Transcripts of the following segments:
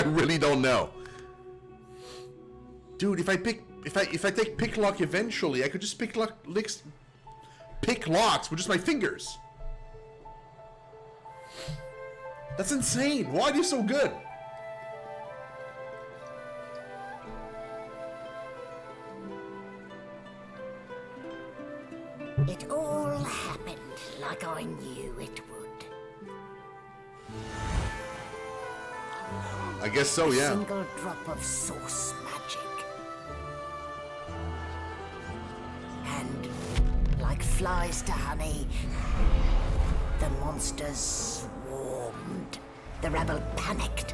really don't know. Dude, if I take pick lock eventually, I could just pick locks with just my fingers. That's insane. Why are they so good? It all happened like I knew it would. I guess so, yeah. A single drop of source magic. And like flies to honey, the monsters swarmed. The rebel panicked.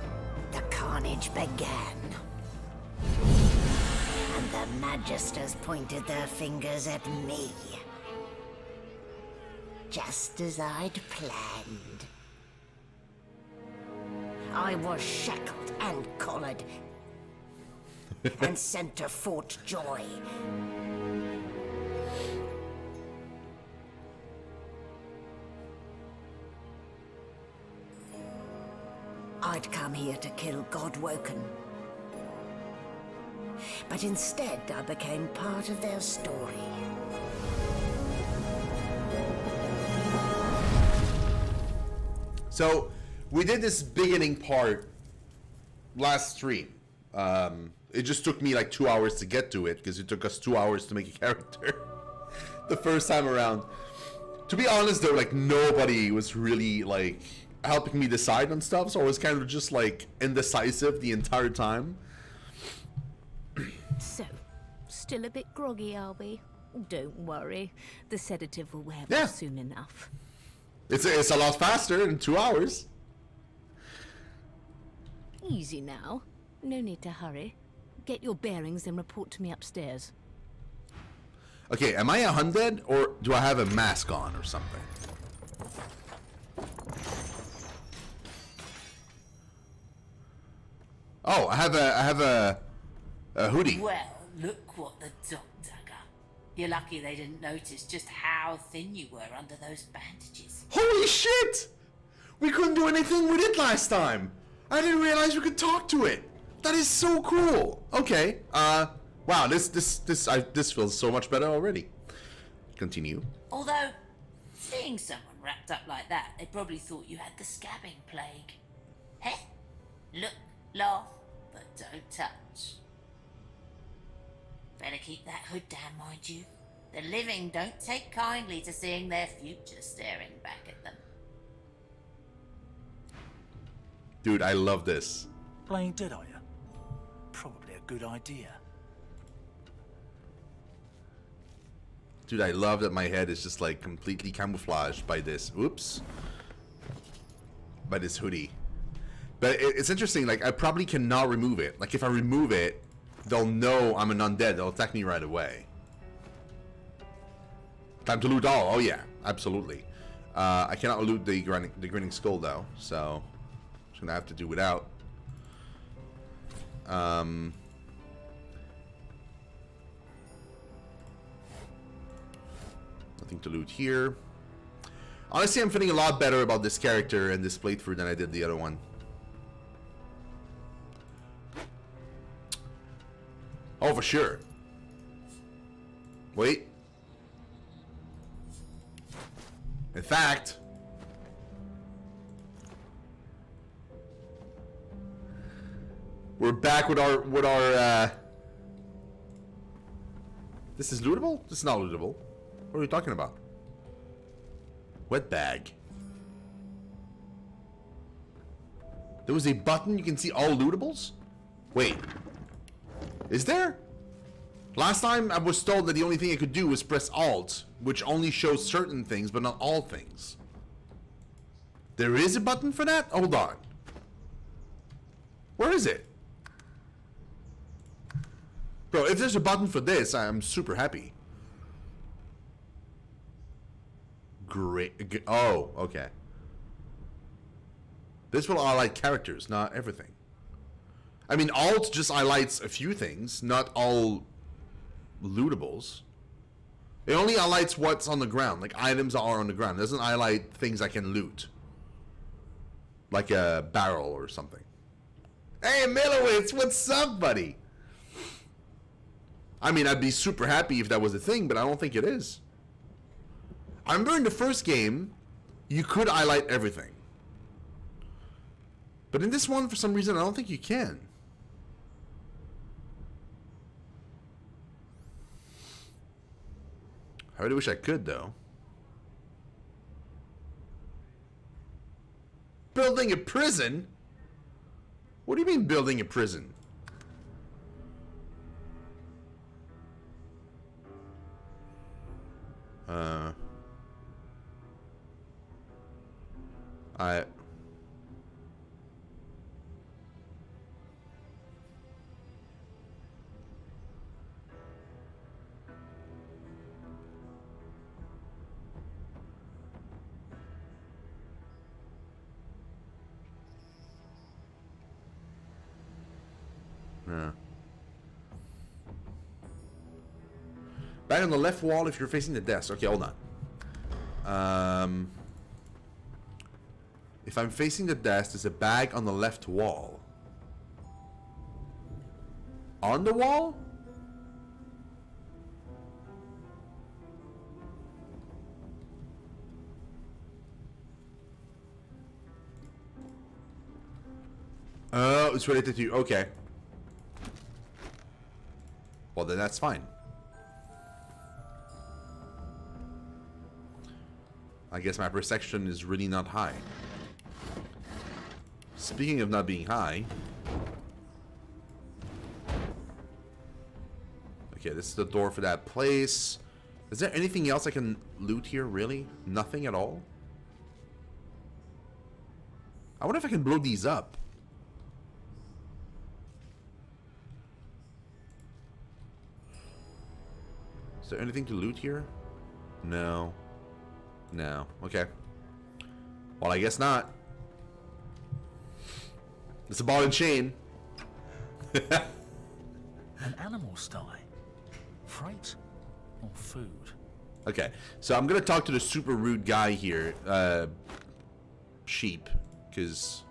The carnage began. And the magisters pointed their fingers at me. Just as I'd planned. I was shackled and collared and sent to Fort Joy. I'd come here to kill Godwoken. But instead, I became part of their story. So, we did this beginning part last stream. It just took me like 2 hours to get to it, because it took us 2 hours to make a character the first time around. To be honest though, like nobody was really like helping me decide on stuff, so I was kind of just like indecisive the entire time. So, still a bit groggy, are we? Don't worry, the sedative will wear Yeah. off soon enough. It's a lot faster in 2 hours. Easy now. No need to hurry. Get your bearings and report to me upstairs. Okay, am I a undead or do I have a mask on or something? Oh, I have a hoodie. Well, look what the doctor got. You're lucky they didn't notice just how thin you were under those bandages. Holy shit! We couldn't do anything with it last time. I didn't realize we could talk to it. That is so cool. Okay. Wow. This feels so much better already. Continue. Although, seeing someone wrapped up like that, they probably thought you had the scabbing plague. Heh? Look, laugh, but don't touch. Better keep that hood down, mind you. The living don't take kindly to seeing their future staring back at them. Dude, I love this. Playing dead, are you? Probably a good idea. Dude, I love that my head is just like completely camouflaged by this. Oops. By this hoodie. But it's interesting, like I probably cannot remove it. Like if I remove it, they'll know I'm an undead. They'll attack me right away. Time to loot all. Oh yeah, absolutely. I cannot loot the grinning skull though, so I'm just gonna have to do without. Nothing to loot here. Honestly, I'm feeling a lot better about this character and this playthrough than I did the other one. Oh, for sure. Wait. In fact, we're back with our this is lootable? This is not lootable. What are we talking about? Wet bag. There was a button you can see all lootables? Wait. Is there? Last time I was told that the only thing I could do was press Alt, which only shows certain things, but not all things. There is a button for that? Hold on. Where is it? Bro, if there's a button for this, I'm super happy. Great. Oh, okay. This will highlight characters, not everything. I mean, Alt just highlights a few things, not all lootables. It only highlights what's on the ground, like items are on the ground. It doesn't highlight things I can loot. Like a barrel or something. Hey, Milowitz, what's up, buddy? I mean, I'd be super happy if that was a thing, but I don't think it is. I remember in the first game, you could highlight everything. But in this one, for some reason, I don't think you can. I really wish I could, though. Building a prison? What do you mean building a prison? I... Yeah. Back on the left wall if you're facing the desk. Okay, hold on. If I'm facing the desk, there's a bag on the left wall. On the wall? Oh, it's related to you. Okay. Well, then that's fine. I guess my perception is really not high. Speaking of not being high. Okay, this is the door for that place. Is there anything else I can loot here, really? Nothing at all? I wonder if I can blow these up. Is there anything to loot here? No. No. Okay. Well, I guess not. It's a ball and chain. An animal sty. Freight or food? Okay, so I'm gonna talk to the super rude guy here, Sheep, because...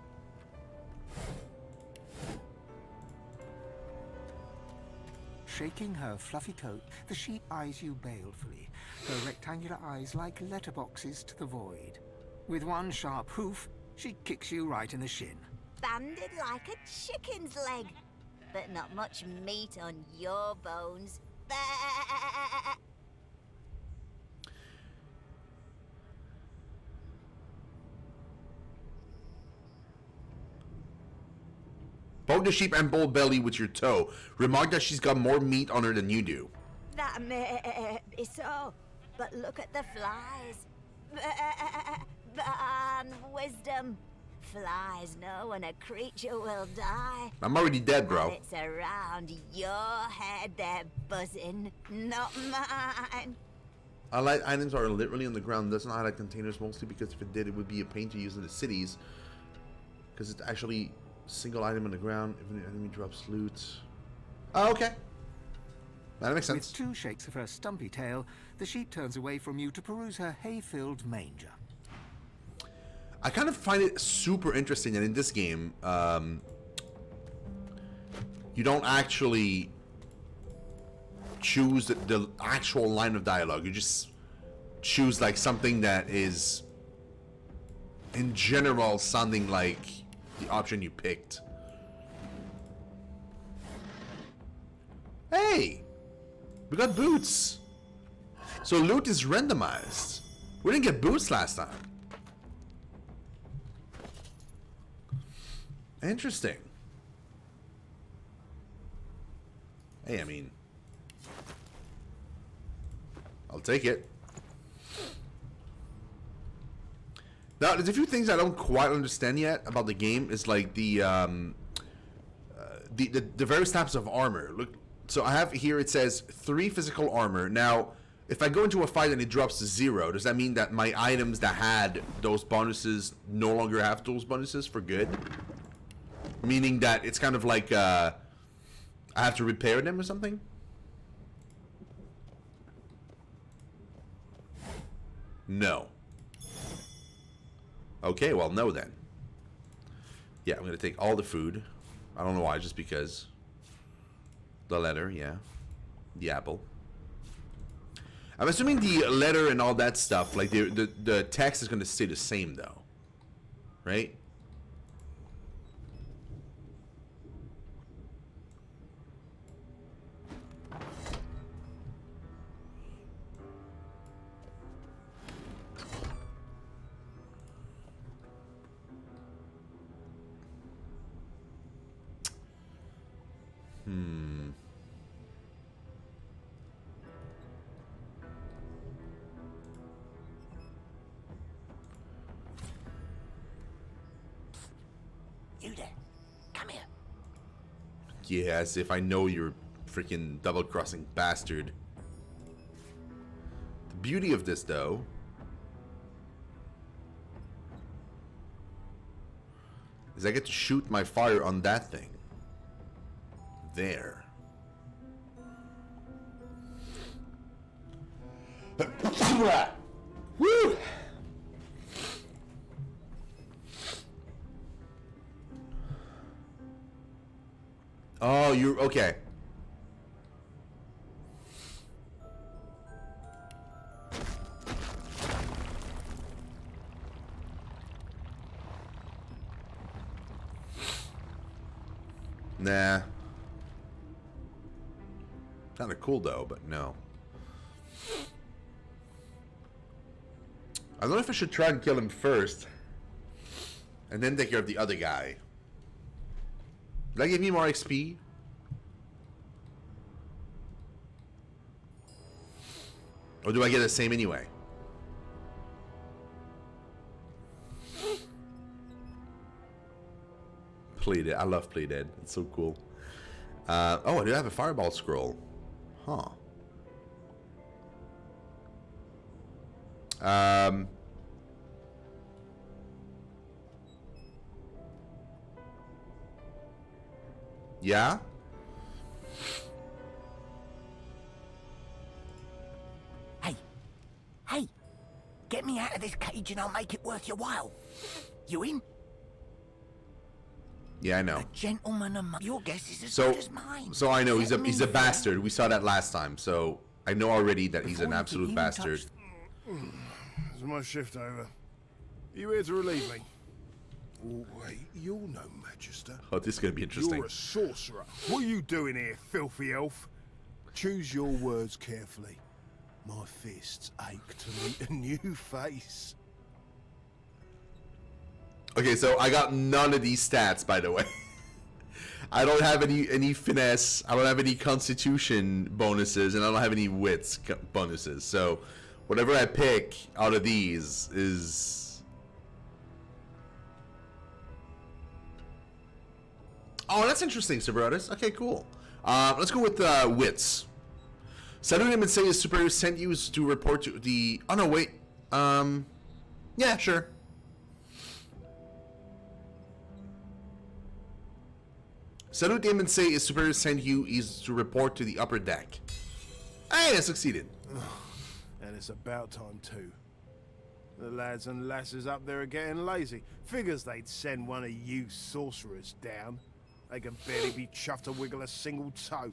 Shaking her fluffy coat, the sheep eyes you balefully, her rectangular eyes like letterboxes to the void. With one sharp hoof, she kicks you right in the shin. Banded like a chicken's leg, but not much meat on your bones. Poke the sheep and bull belly with your toe. Remark that she's got more meat on her than you do. That may be so, but look at the flies. Ban wisdom. Flies know when a creature will die. I'm already dead, And bro. it's around your head they're buzzing, not mine. Allied items are literally on the ground. Doesn't highlight containers mostly because if it did, it would be a pain to use in the cities. Because it's actually single item on the ground. If an enemy drops loot. Oh, okay. That makes sense. With two shakes of her stumpy tail, the sheep turns away from you to peruse her hay-filled manger. I kind of find it super interesting that in this game, you don't actually choose the actual line of dialogue. You just choose like something that is, in general, sounding like the option you picked. Hey! We got boots! So loot is randomized. We didn't get boots last time. Interesting. Hey, I mean, I'll take it. Now, there's a few things I don't quite understand yet about the game. Is like the various types of armor. Look, so I have here. It says 3 physical armor. Now, if I go into a fight and it drops to 0, does that mean that my items that had those bonuses no longer have those bonuses for good? Meaning that it's kind of like I have to repair them or something? No. Okay, well, no then. Yeah, I'm going to take all the food. I don't know why, just because. The letter, yeah. The apple. I'm assuming the letter and all that stuff, like the text is going to stay the same though. Right? You there? Come here. Yeah, as if I know you're freaking double-crossing bastard. The beauty of this, though, is I get to shoot my fire on that thing. There. Woo! Oh, you're okay. Nah. Kind of cool though, but no. I don't know if I should try and kill him first, and then take care of the other guy. Did that give me more XP? Or do I get the same anyway? Play Dead. I love Play Dead. It's so cool. Oh, I do have a fireball scroll. Huh. Yeah? Hey, get me out of this cage and I'll make it worth your while. You in? Yeah, I know. A gentleman among your guess is as So, good as mine. so I know he's Let me a know. bastard. We saw that last time, so I know already that he's Before an you absolute even bastard. touch- Is my shift over? You here to relieve me? Oh, wait, you're no magister. Oh, this is gonna be interesting. You're a sorcerer. What are you doing here, filthy elf? Choose your words carefully. My fists ache to meet a new face. Okay, so I got none of these stats, by the way. I don't have any finesse. I don't have any constitution bonuses, and I don't have any wits bonuses. So, whatever I pick out of these is. Oh, that's interesting, Cerberus. Okay, cool. Let's go with wits. Sending him and say his superior sent you to report to the. Oh no, wait. Yeah, sure. Salute him and say his superior sent you is to report to the upper deck. Hey, I succeeded. And it's about time too. The lads and lasses up there are getting lazy. Figures they'd send one of you sorcerers down. They can barely be chuffed to wiggle a single toe.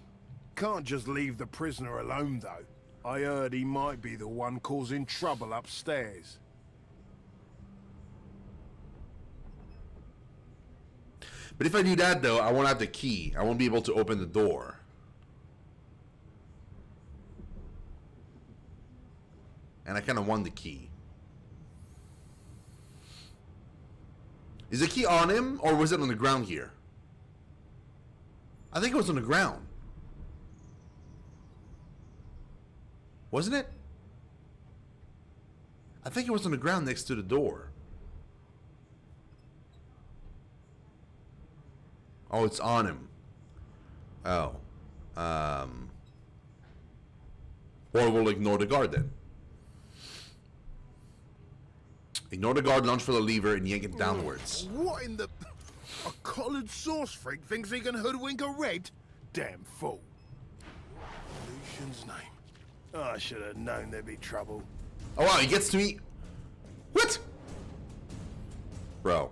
Can't just leave the prisoner alone though. I heard he might be the one causing trouble upstairs. But if I do that, though, I won't have the key. I won't be able to open the door. And I kind of want the key. Is the key on him, or was it on the ground here? I think it was on the ground. Wasn't it? I think it was on the ground next to the door. Oh, it's on him. Oh. Or we'll ignore the guard then. Ignore the guard, launch for the lever, and yank it downwards. What in the... A collared sauce freak thinks he can hoodwink a red? Damn fool. Lucian's name. Oh, I should have known there'd be trouble. Oh wow, he gets to eat. What? Bro.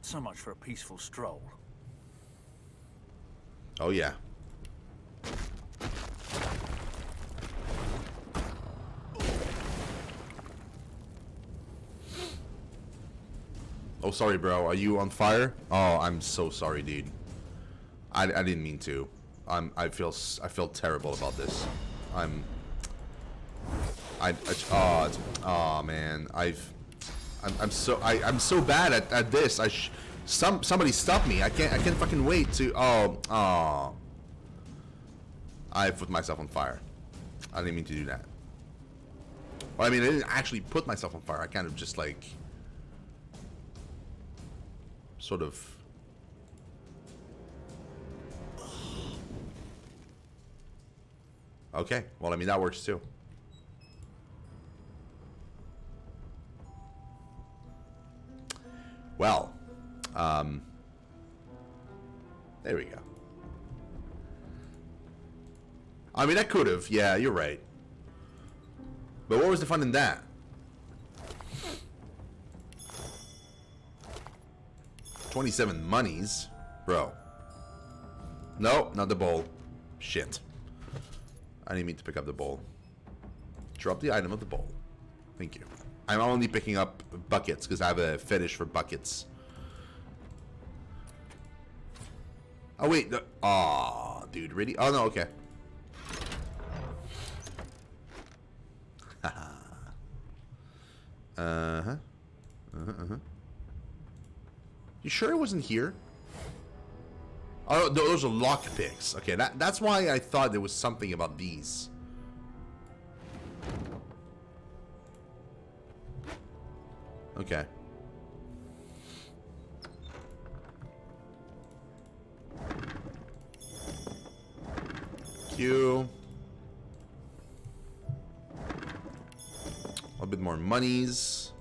So much for a peaceful stroll. Oh yeah. Oh, sorry, bro. Are you on fire? Oh, I'm so sorry, dude. I didn't mean to. I feel terrible about this. Oh man. I'm so bad at this. Somebody stop me. I can't fucking wait to. Oh. I put myself on fire. I didn't mean to do that. Well, I mean, I didn't actually put myself on fire. I kind of just like sort of. Okay. Well, I mean, that works too. Well, there we go. I mean, I could have. Yeah, you're right. But what was the fun in that? $27 monies? Bro. No, not the bowl. Shit. I didn't mean to pick up the bowl. Drop the item of the bowl. Thank you. I'm only picking up buckets because I have a fetish for buckets. Oh, wait. Aw, dude, really? Oh, no, okay. Uh-huh. You sure it wasn't here? Oh, those are lockpicks. Okay, that's why I thought there was something about these. Okay. Q. A bit more monies.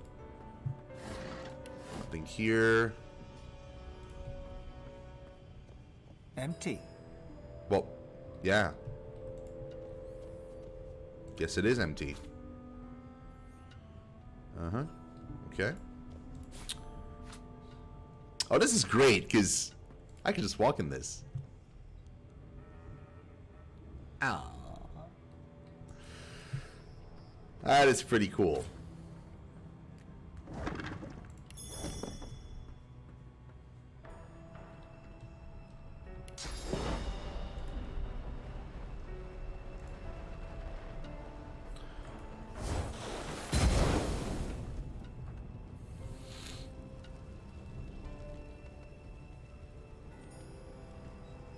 Nothing here. Empty. Well, yeah. Guess it is empty. Uh-huh. Okay. Oh, this is great, because I can just walk in this. Ow. That is pretty cool.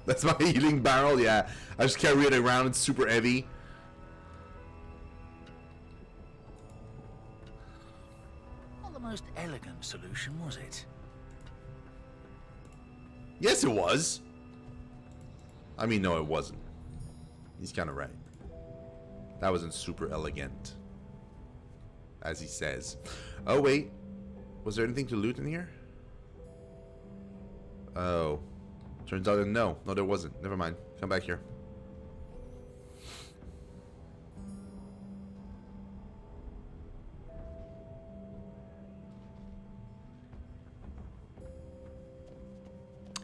That's my healing barrel, yeah. I just carry it around, it's super heavy. Not the most elegant solution, was it? Yes, it was. I mean, no, it wasn't. He's kind of right. That wasn't super elegant, as he says. Oh, wait. Was there anything to loot in here? Oh. Turns out no. No, there wasn't. Never mind. Come back here.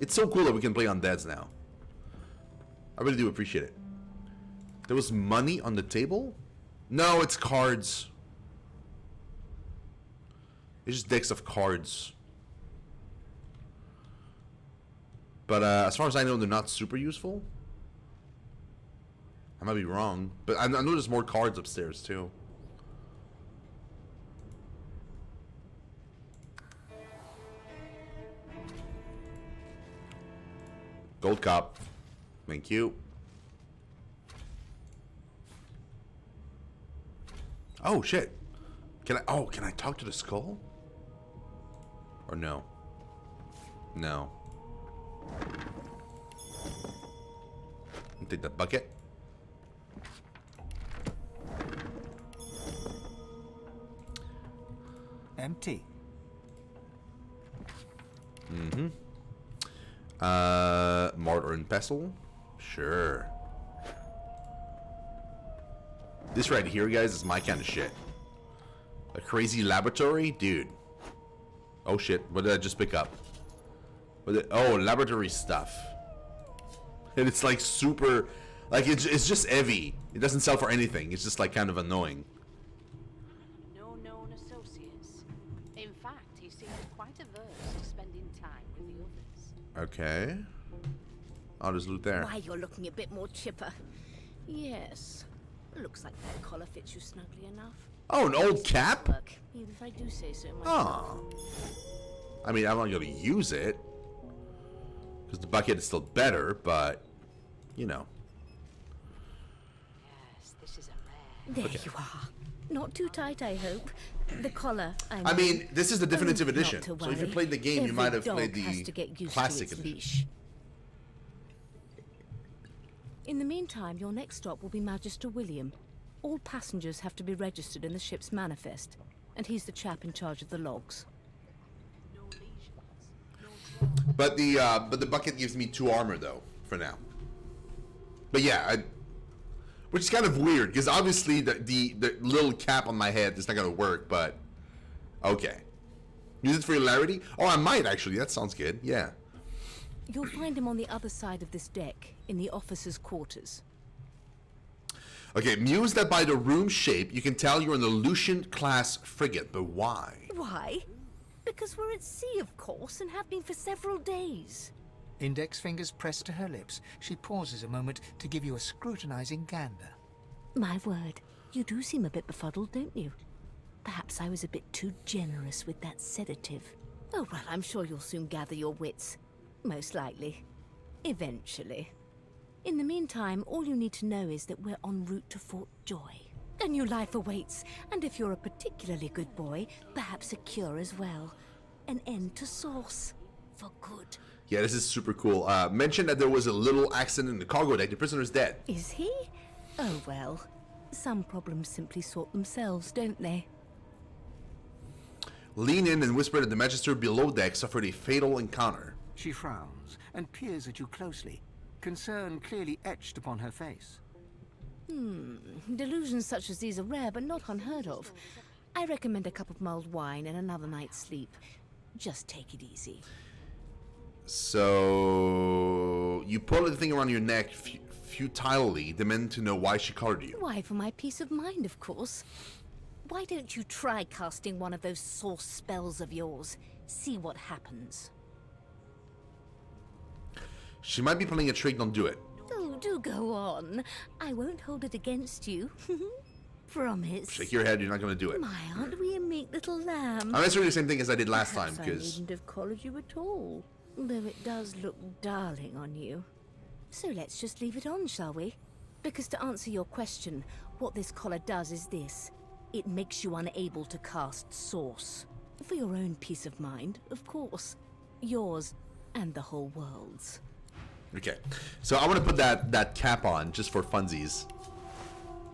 It's so cool that we can play undeads now. I really do appreciate it. There was money on the table? No, it's cards. It's just decks of cards. But as far as I know, they're not super useful. I might be wrong. But I know there's more cards upstairs, too. Gold cop. Thank you. Oh, shit. Can I talk to the skull? Or no? No. Take the bucket. Empty. Mortar and pestle. Sure. This right here, guys, is my kind of shit. A crazy laboratory? Dude. Oh shit, what did I just pick up? Oh, laboratory stuff. And it's like super... Like, it's just heavy. It doesn't sell for anything. It's just like kind of annoying. No known associates. In fact, he seemed quite averse to spending time with the others. Okay. I'll just loot there. Why, you're looking a bit more chipper. Yes. Looks like that collar fits you snugly enough. Oh, an old cap? Look, even if I do say so myself. Oh. I mean, I'm not going to use it. Because the bucket is still better, but... You know. Yes, this is a rare. There Okay. you are. Not too tight, I hope. The collar, I mean, this is the definitive Not edition. to So if you worry. played the game, you Every might have dog played has to get the used classic to its edition. leash. In the meantime, your next stop will be Magister William. All passengers have to be registered in the ship's manifest, and he's the chap in charge of the logs. No lesions. No But the bucket gives me 2 armor though for now. But yeah, which is kind of weird because obviously the little cap on my head is not gonna work. But okay, use it for hilarity. Oh, I might actually. That sounds good. Yeah. You'll find him on the other side of this deck, in the officers' quarters. Okay, muse that by the room shape you can tell you're in the Lucian class frigate. But why? Why? Because we're at sea, of course, and have been for several days. Index fingers pressed to her lips, she pauses a moment to give you a scrutinizing gander. My word, you do seem a bit befuddled, don't you? Perhaps I was a bit too generous with that sedative. Oh, well, I'm sure you'll soon gather your wits. Most likely. Eventually. In the meantime, all you need to know is that we're en route to Fort Joy. A new life awaits, and if you're a particularly good boy, perhaps a cure as well. An end to Sauce. For good. Yeah, this is super cool. Mentioned that there was a little accident in the cargo deck. The prisoner's dead. Is he? Oh, well. Some problems simply sort themselves, don't they? Lean in and whisper that the Magister below deck suffered a fatal encounter. She frowns and peers at you closely, concern clearly etched upon her face. Delusions such as these are rare, but not unheard of. I recommend a cup of mulled wine and another night's sleep. Just take it easy. So you pull the thing around your neck futilely, demanding to know why she colored you. Why, for my peace of mind, of course. Why don't you try casting one of those Sauce spells of yours? See what happens. She might be playing a trick, don't do it. Oh, do go on. I won't hold it against you. Promise. Shake your head, you're not gonna do it. My, aren't we a meek little lamb? I'm answering the same thing as I did last time, Perhaps I because... needn't have collared you at all. Though it does look darling on you. So let's just leave it on, shall we? Because to answer your question, what this collar does is this. It makes you unable to cast Sauce. For your own peace of mind, of course. Yours and the whole world's. Okay, so I want to put that cap on, just for funsies.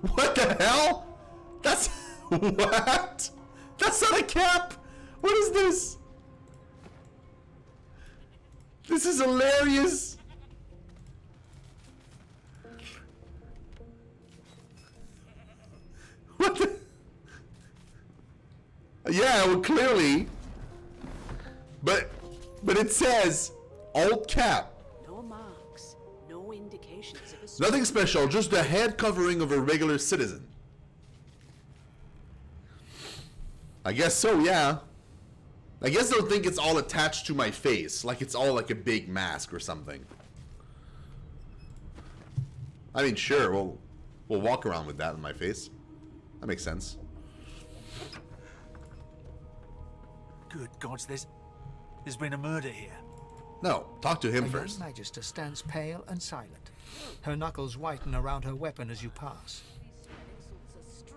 What the hell? That's... What? That's not a cap! What is this? This is hilarious! What the... Yeah, well, clearly. But it says alt cap. No marks. No indications of a Nothing special, just the head covering of a regular citizen. I guess so, yeah. I guess they'll think it's all attached to my face, like it's all like a big mask or something. I mean, sure, we'll walk around with that on my face. That makes sense. Good gods, there's been a murder here. No, talk to him A first. young Magister stands pale and silent. Her knuckles whiten around her weapon as you pass.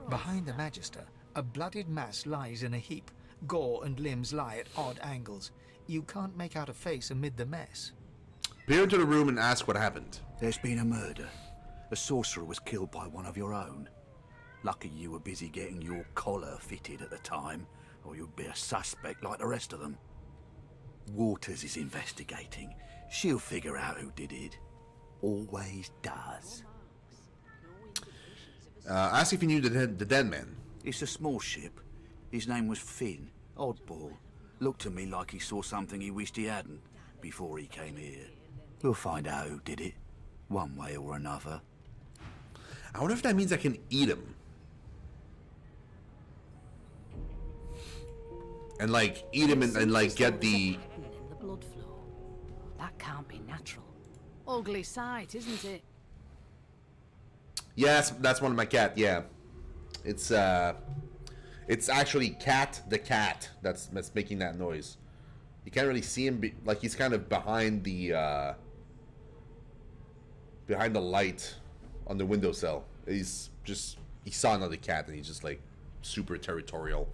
Behind the Magister, a bloodied mass lies in a heap. Gore and limbs lie at odd angles. You can't make out a face amid the mess. Peer into the room and ask what happened. There's been a murder. A sorcerer was killed by one of your own. Lucky you were busy getting your collar fitted at the time, or you'd be a suspect like the rest of them. Waters is investigating. She'll figure out who did it. Always does. Ask if you knew the dead man. It's a small ship. His name was Finn. Oddball. Looked to me like he saw something he wished he hadn't before he came here. We'll find out who did it, one way or another. I wonder if that means I can eat him. And like eat him and like get the... In the blood flow. That can't be natural. Ugly sight, isn't it? Yes, that's one of my cat. Yeah, it's actually Cat the cat that's making that noise. You can't really see him, like he's kind of behind the light on the windowsill. He saw another cat and he's just like super territorial.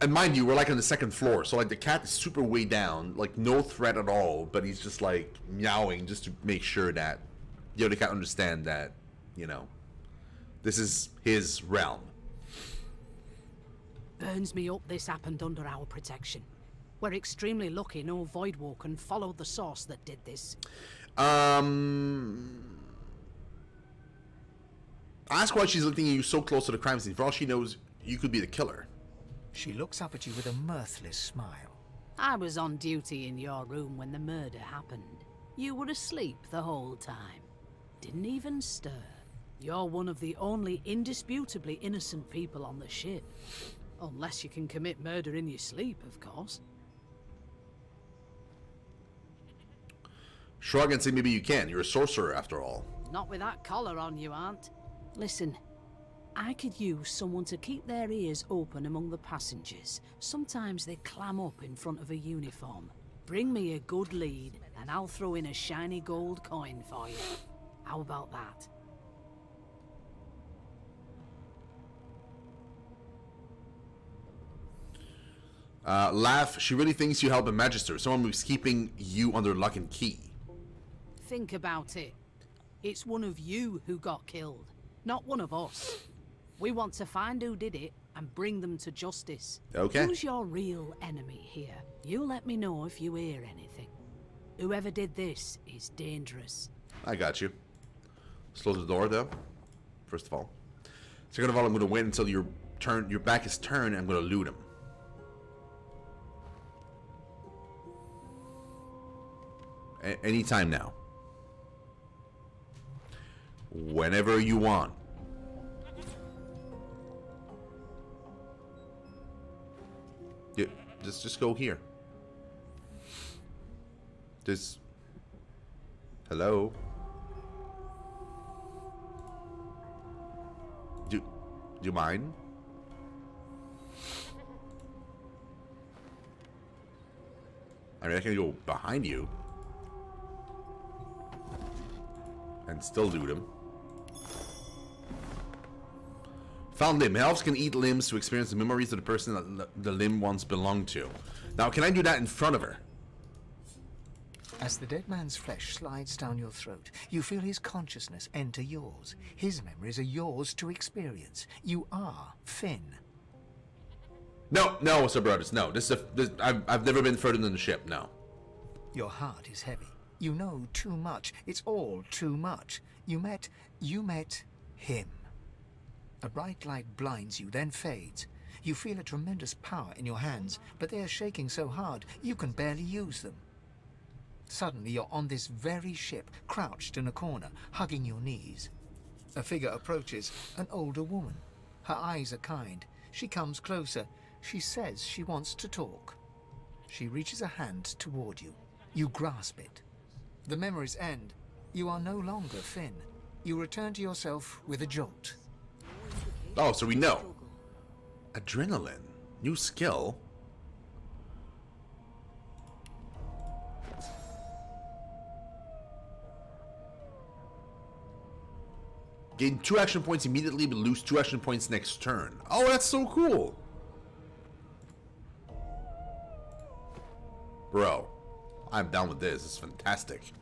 And mind you, we're like on the second floor, so like the cat is super way down, like no threat at all, but he's just like meowing just to make sure that the other cat understand that, you know, this is his realm. Burns me up this happened under our protection. We're extremely lucky no Voidwalker followed the source that did this. Ask why she's looking at you so close to the crime scene. For all she knows, you could be the killer. She looks up at you with a mirthless smile. I was on duty in your room when the murder happened. You were asleep the whole time. Didn't even stir. You're one of the only indisputably innocent people on the ship. Unless you can commit murder in your sleep, of course. Shrug and say maybe you can. You're a sorcerer after all. Not with that collar on, you aren't. Listen, I could use someone to keep their ears open among the passengers. Sometimes they clam up in front of a uniform. Bring me a good lead, and I'll throw in a shiny gold coin for you. How about that? Laugh. She really thinks you help a magister, someone who's keeping you under lock and key. Think about it. It's one of you who got killed, not one of us. We want to find who did it and bring them to justice. Okay. Who's your real enemy here? You let me know if you hear anything. Whoever did this is dangerous. I got you. Slow the door though. First of all. Second of all, I'm gonna wait until your back is turned and I'm gonna loot him. Anytime now. Whenever you want. Yeah, just go here. Hello? Do you mind? I mean, I can go behind you and still loot him. Found limb. Elves can eat limbs to experience the memories of the person that the limb once belonged to. Now, can I do that in front of her? As the dead man's flesh slides down your throat, you feel his consciousness enter yours. His memories are yours to experience. You are Finn. No, Sir Brothers, no. I've never been further than the ship, no. Your heart is heavy. You know too much. It's all too much. You met him. A bright light blinds you, then fades. You feel a tremendous power in your hands, but they are shaking so hard you can barely use them. Suddenly you're on this very ship, crouched in a corner, hugging your knees. A figure approaches, an older woman. Her eyes are kind. She comes closer. She says she wants to talk. She reaches a hand toward you. You grasp it. The memories end. You are no longer Finn. You return to yourself with a jolt. Oh, so we know. Adrenaline. New skill. Gain 2 action points immediately, but lose 2 action points next turn. Oh, that's so cool. Bro, I'm down with this. It's fantastic.